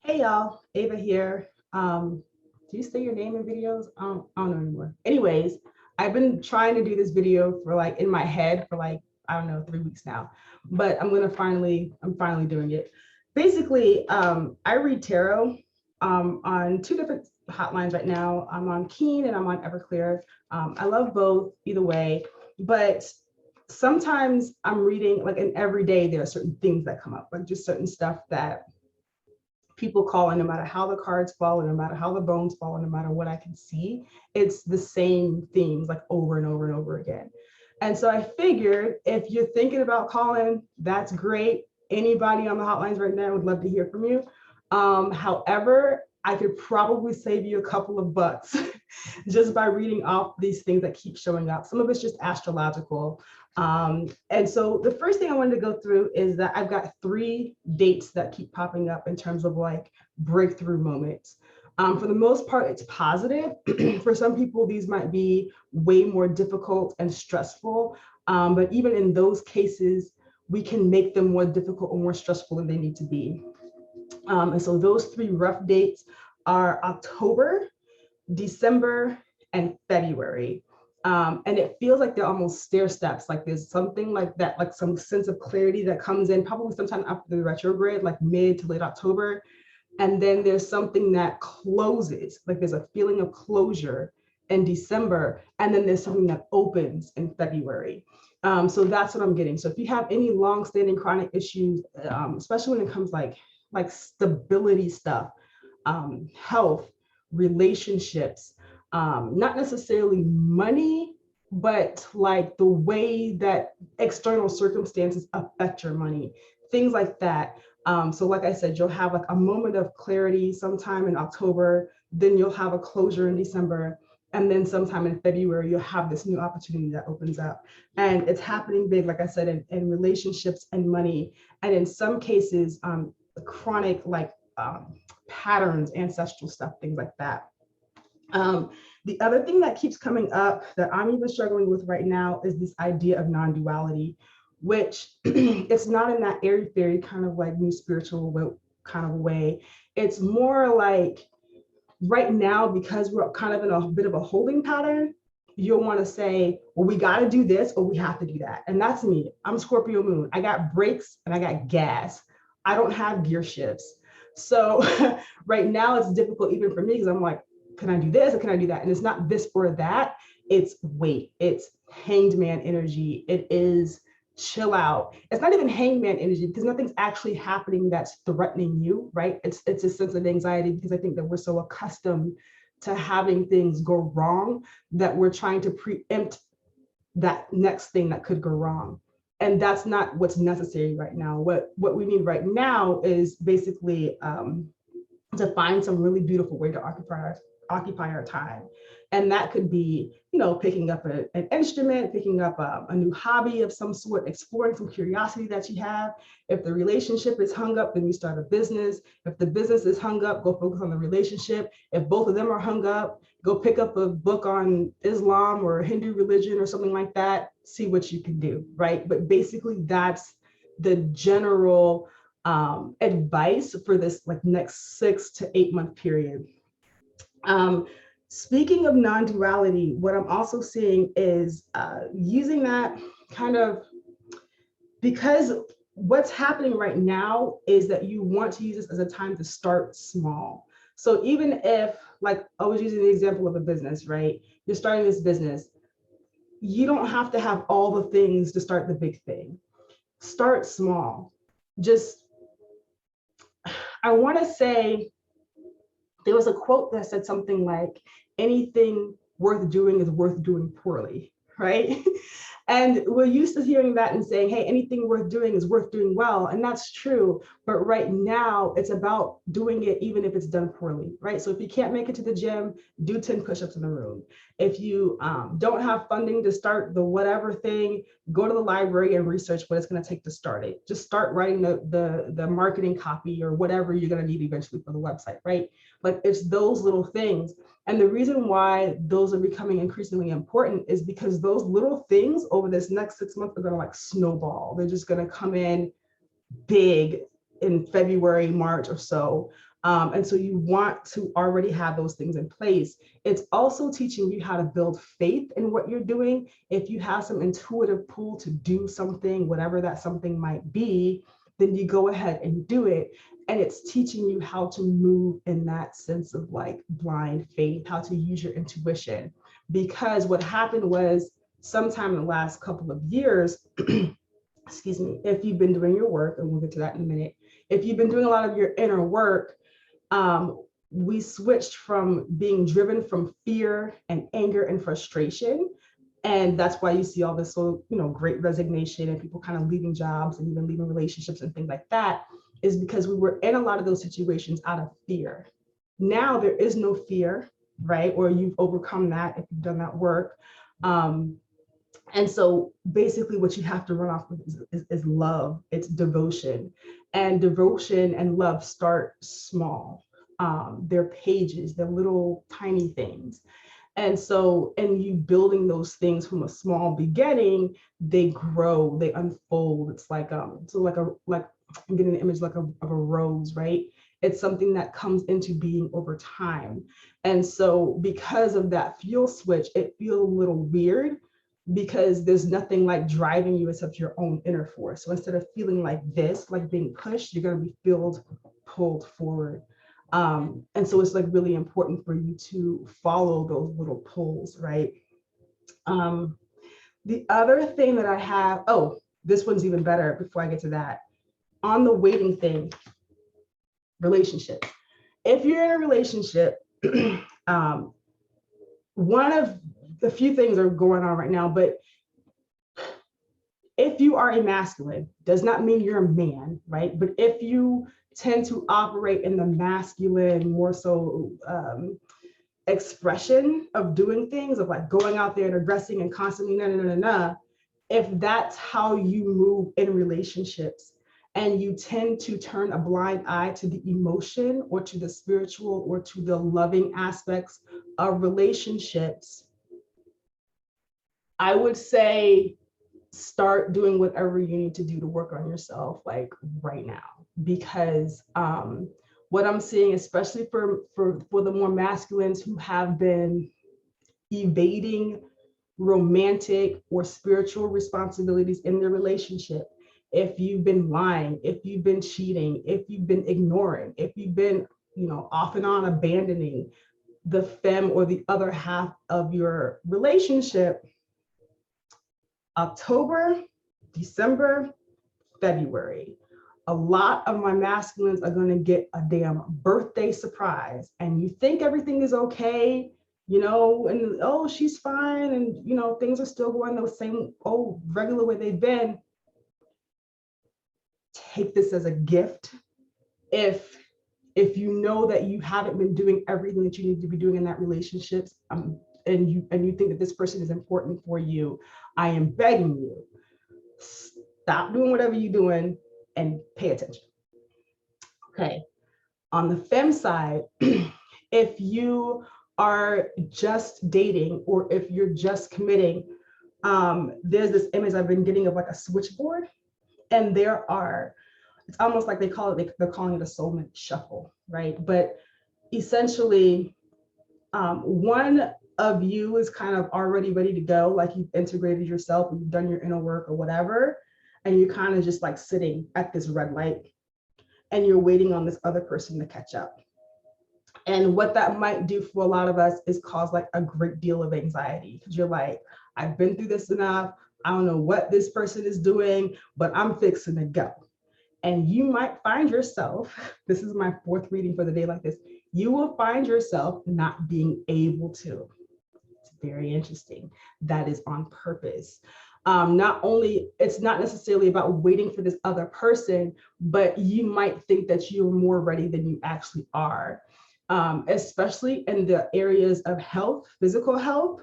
Hey y'all, Ava here. Do you say your name in videos? I don't know anymore. Anyways, I've been trying to do this video for like in my head for like, I don't know, 3 weeks now, but I'm finally doing it. Basically, I read tarot on two different hotlines right now. I'm on Keen and I'm on Everclear. I love both either way, but sometimes I'm reading like, and every day there are certain things that come up, like just certain stuff that people call, and no matter how the cards fall, and no matter how the bones fall, and no matter what I can see, it's the same themes like over and over and over again. And so I figured if you're thinking about calling, that's great. Anybody on the hotlines right now would love to hear from you. However, I could probably save you a couple of bucks just by reading off these things that keep showing up. Some of it's just astrological. And so the first thing I wanted to go through is that I've got 3 dates that keep popping up in terms of like breakthrough moments. For the most part, it's positive. For some people, these might be way more difficult and stressful. But even in those cases, we can make them more difficult or more stressful than they need to be. And so those 3 rough dates are October, December, and February. And it feels like they're almost stair steps, like there's something like that, like some sense of clarity that comes in probably sometime after the retrograde, like mid to late October. And then there's something that closes, like there's a feeling of closure in December. And then there's something that opens in February. So that's what I'm getting. So if you have any long-standing chronic issues, especially when it comes like stability stuff, health, relationships, not necessarily money, but like the way that external circumstances affect your money, things like that. So like I said, you'll have like a moment of clarity sometime in October, then you'll have a closure in December, and then sometime in February, you'll have this new opportunity that opens up. And it's happening big, like I said, in relationships and money. And in some cases, chronic like patterns, ancestral stuff, things like that. The other thing that keeps coming up that I'm even struggling with right now is this idea of non-duality, which it's not in that airy-fairy kind of like new spiritual kind of way. It's more like right now, because we're kind of in a bit of a holding pattern, you'll want to say, well, we got to do this or we have to do that. And that's me. I'm Scorpio moon. I got brakes and I got gas. I don't have gear shifts. So right now it's difficult even for me because I'm like, can I do this or can I do that? And it's not this or that. It's wait, it's hanged man energy. It is chill out. It's not even hangman energy because nothing's actually happening that's threatening you, right? It's a sense of anxiety because I think that we're so accustomed to having things go wrong that we're trying to preempt that next thing that could go wrong. And that's not what's necessary right now. What we need right now is basically to find some really beautiful way to occupy our time. And that could be, picking up an instrument, picking up a new hobby of some sort, exploring some curiosity that you have. If the relationship is hung up, then you start a business. If the business is hung up, go focus on the relationship. If both of them are hung up, go pick up a book on Islam or Hindu religion or something like that, see what you can do, right? But basically that's the general advice for this like next 6 to 8 month period. Speaking of non-duality, what I'm also seeing is using that kind of, because what's happening right now is that you want to use this as a time to start small. So even if, like I was using the example of a business, right? You're starting this business. You don't have to have all the things to start the big thing. Start small. Just, I want to say, there was a quote that said something like, anything worth doing is worth doing poorly, right? And we're used to hearing that and saying, hey, anything worth doing is worth doing well. And that's true. But right now, it's about doing it even if it's done poorly, right? So if you can't make it to the gym, do 10 push-ups in the room. If you don't have funding to start the whatever thing, go to the library and research what it's going to take to start it. Just start writing the marketing copy or whatever you're going to need eventually for the website, right? Like it's those little things. And the reason why those are becoming increasingly important is because those little things over this next 6 months are going to like snowball. They're just going to come in big in February, March or so. And so you want to already have those things in place. It's also teaching you how to build faith in what you're doing. If you have some intuitive pull to do something, whatever that something might be, then you go ahead and do it. And it's teaching you how to move in that sense of like blind faith, how to use your intuition. Because what happened was sometime in the last couple of years, excuse me, if you've been doing your work, and we'll get to that in a minute, if you've been doing a lot of your inner work, we switched from being driven from fear and anger and frustration. And that's why you see all this, so, great resignation and people kind of leaving jobs and even leaving relationships and things like that, is because we were in a lot of those situations out of fear. Now there is no fear, right? Or you've overcome that if you've done that work. And so basically what you have to run off with is love. It's devotion. And devotion and love start small. They're pages, they're little tiny things. And so, and you building those things from a small beginning, they grow, they unfold. It's like, so like I'm getting an image like of a rose, right? It's something that comes into being over time. And so because of that fuel switch, it feels a little weird because there's nothing like driving you except your own inner force. So instead of feeling like this, like being pushed, you're going to be pulled forward. And so it's like really important for you to follow those little pulls, right? The other thing that I have, this one's even better before I get to that. On the waiting thing, relationship. If you're in a relationship, one of the few things are going on right now, but if you are a masculine, does not mean you're a man, right? But if you tend to operate in the masculine, more so expression of doing things, of like going out there and aggressing and constantly if that's how you move in relationships, and you tend to turn a blind eye to the emotion or to the spiritual or to the loving aspects of relationships, I would say start doing whatever you need to do to work on yourself, like right now. Because what I'm seeing, especially for the more masculines who have been evading romantic or spiritual responsibilities in their relationship, if you've been lying, if you've been cheating, if you've been ignoring, if you've been, off and on abandoning the femme or the other half of your relationship, October, December, February, a lot of my masculines are going to get a damn birthday surprise. And you think everything is okay, and she's fine. And, things are still going the same old regular way they've been. Take this as a gift. If you know that you haven't been doing everything that you need to be doing in that relationship, and you think that this person is important for you, I am begging you, stop doing whatever you're doing and pay attention. Okay. On the femme side, if you are just dating or if you're just committing, there's this image I've been getting of like a switchboard, and it's almost like they're calling it a soulmate shuffle, right? But essentially, one of you is kind of already ready to go, like you've integrated yourself, you've done your inner work or whatever, and you're kind of just like sitting at this red light and you're waiting on this other person to catch up. And what that might do for a lot of us is cause like a great deal of anxiety, because you're like, I've been through this enough. I don't know what this person is doing, but I'm fixing to go. And you might find yourself, this is my fourth reading for the day like this, you will find yourself not being able to. It's very interesting. That is on purpose. Not only, it's not necessarily about waiting for this other person, but you might think that you're more ready than you actually are, especially in the areas of health, physical health,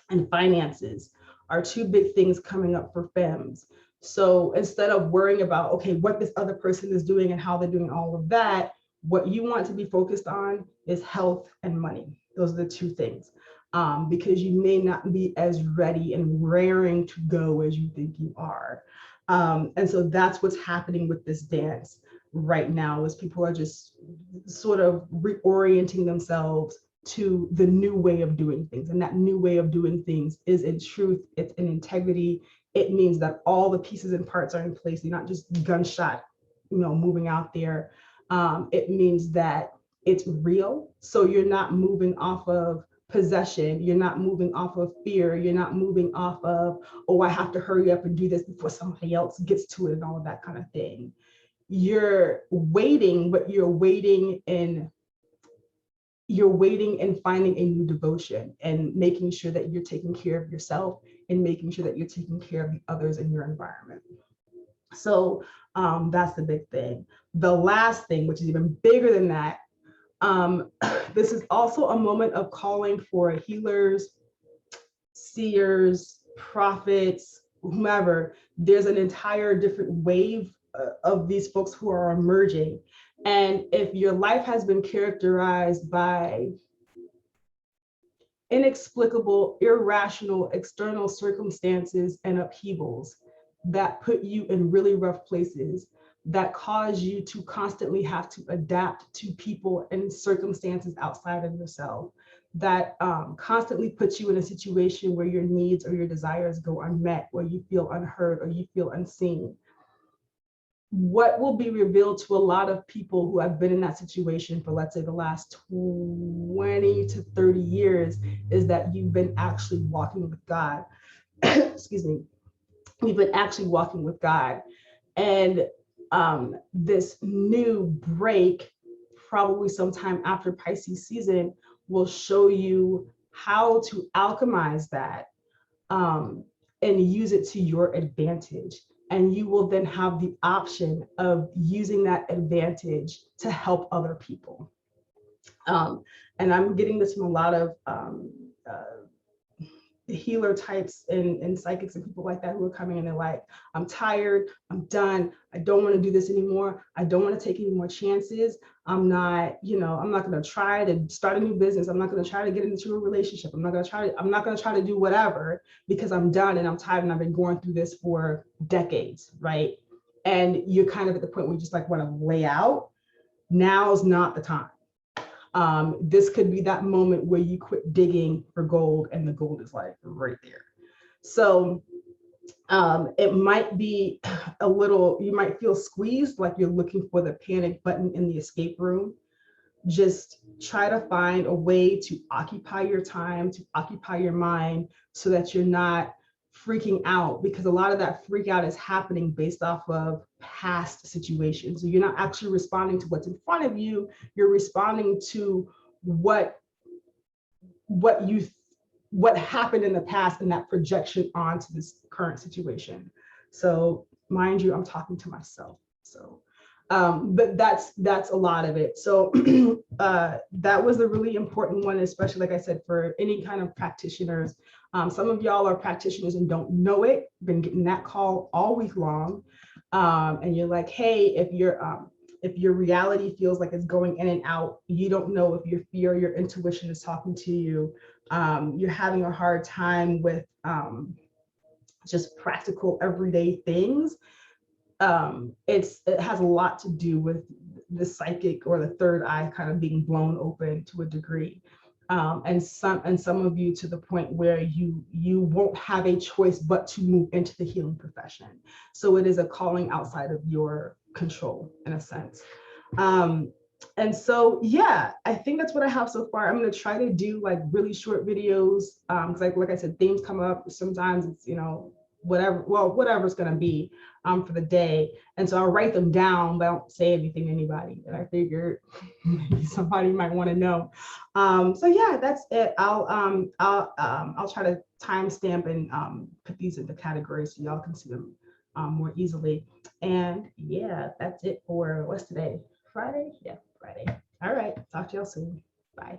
and finances are two big things coming up for femmes. So instead of worrying about, okay, what this other person is doing and how they're doing all of that, what you want to be focused on is health and money. Those are the two things. Because you may not be as ready and raring to go as you think you are. And so that's what's happening with this dance right now, is people are just sort of reorienting themselves to the new way of doing things. And that new way of doing things is in truth, it's in integrity. It means that all the pieces and parts are in place. You're not just gunshot, moving out there. It means that it's real. So you're not moving off of possession. You're not moving off of fear. You're not moving off of, oh, I have to hurry up and do this before somebody else gets to it and all of that kind of thing. You're waiting, but you're waiting and finding a new devotion and making sure that you're taking care of yourself and making sure that you're taking care of the others in your environment. So that's the big thing. The last thing, which is even bigger than that, this is also a moment of calling for healers, seers, prophets, whomever. There's an entire different wave of these folks who are emerging. And if your life has been characterized by inexplicable, irrational external circumstances and upheavals that put you in really rough places, that cause you to constantly have to adapt to people and circumstances outside of yourself, that constantly puts you in a situation where your needs or your desires go unmet, or you feel unheard, or you feel unseen. What will be revealed to a lot of people who have been in that situation for, let's say, the last 20 to 30 years is that you've been actually walking with God. Excuse me. You've been actually walking with God. And this new break, probably sometime after Pisces season, will show you how to alchemize that and use it to your advantage. And you will then have the option of using that advantage to help other people. And I'm getting this from a lot of healer types and psychics and people like that who are coming and they're like, I'm tired, I'm done, I don't want to do this anymore, I don't want to take any more chances, I'm not going to try to start a new business, I'm not going to try to get into a relationship, I'm not going to try to do whatever, because I'm done and I'm tired and I've been going through this for decades, right? And you're kind of at the point where you just like want to lay out. Now's not the time. This could be that moment where you quit digging for gold and the gold is like right there. So it might be a little, you might feel squeezed, like you're looking for the panic button in the escape room. Just try to find a way to occupy your time, to occupy your mind, so that you're not freaking out, because a lot of that freak out is happening based off of past situations. So you're not actually responding to what's in front of you, you're responding to what happened in the past and that projection onto this current situation. So mind you, I'm talking to myself. So but that's a lot of it. So that was a really important one, especially, like I said, for any kind of practitioners. Some of y'all are practitioners and don't know it, been getting that call all week long. And you're like, hey, if your reality feels like it's going in and out, you don't know if your fear, your intuition is talking to you. You're having a hard time with just practical everyday things. It has a lot to do with the psychic or the third eye kind of being blown open to a degree. And some of you to the point where you won't have a choice but to move into the healing profession. So it is a calling outside of your control in a sense. And so, yeah, I think that's what I have so far. I'm going to try to do like really short videos. Cause like I said, themes come up. Sometimes it's, whatever's going to be for the day. And so I'll write them down, but I don't say anything to anybody. And I figured maybe somebody might want to know. So yeah, that's it. I'll try to timestamp and put these into categories so y'all can see them more easily. And yeah, that's it for what's today? Friday? Yeah, Friday. All right. Talk to y'all soon. Bye.